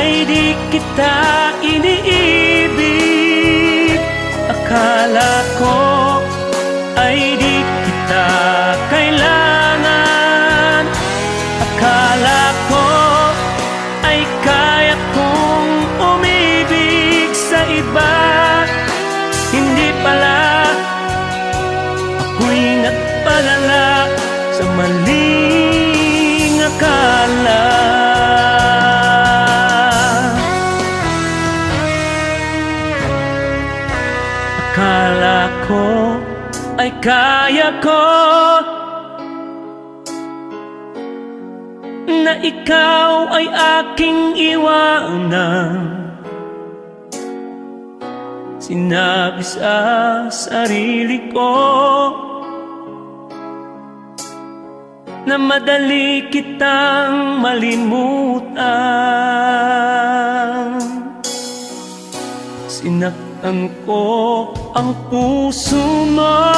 ay di kita iniibig. Akala ko ay di kita kailangan. Akala ko ay kaya kong umibig sa iba. Hindi pala, ako'y nagpadala sa maling akala. Akala ko ay kaya ko na ikaw ay aking iwanan. Sinabi sa sarili ko na madali kitang malimutan. Sinaktan ko ang puso mo,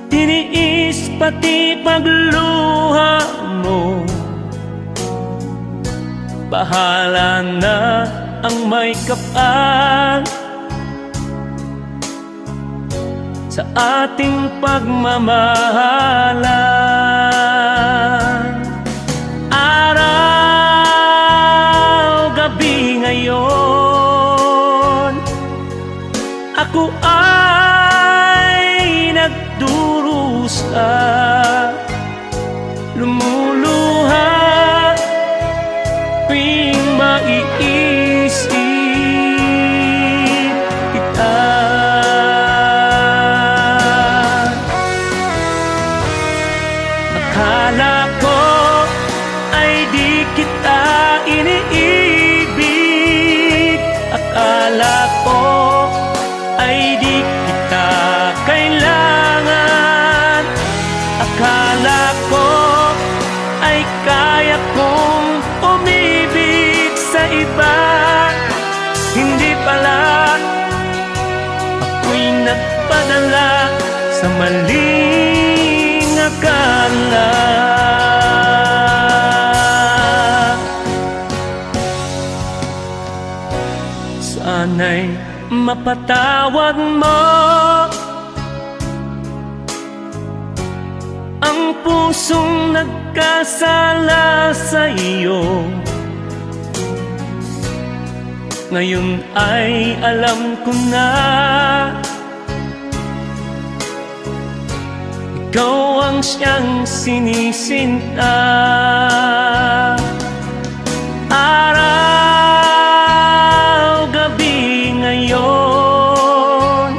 tiniis pati pagluha mo. Bahala na ang may kapal sa ating pagmamahalan. Araw, gabi ngayon, ako ay nagdurusa, lumuluha tuwing maiisip kita. Akala ko ay di kita iniibig. Akala ko ay di kita kailangan. Akala ko ay kaya kong umibig sa iba. Hindi pala, ako'y nagpadala sa maling akala. Sana'y mapatawad mo ang pusong nagkasala sa iyo. Ngayon ay alam ko na ikaw ang siyang sinisinta. Araw, gabi ngayon,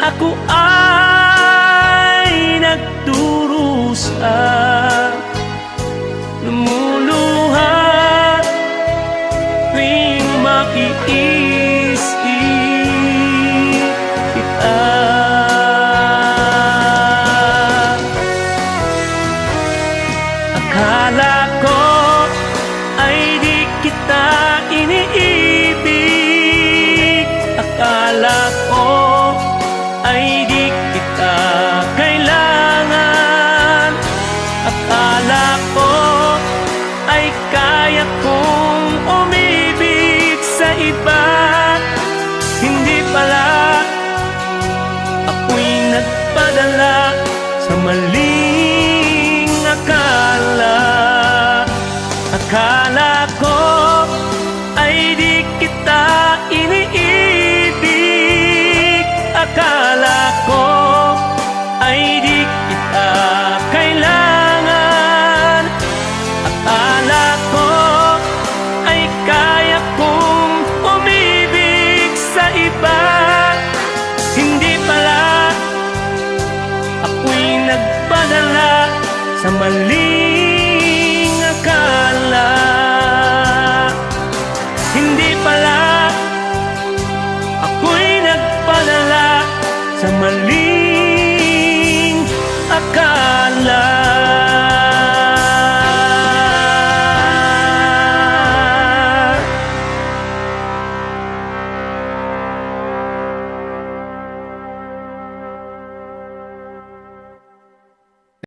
ako ay nagdurusa, lumuluha tuwing maiisip kita. Akala ko ay di kita iniibig. Akala ko ay di kita kailangan. Akala ko ay kaya kong umibig sa iba. Hindi pala, ako'y nagpadala sa maling akala. Akala ko ay di kita iniibig. Akala ko ay di kita kailangan. Akala ko ay kaya kong umibig sa iba. Hindi pala, ako'y nagpadala sa mali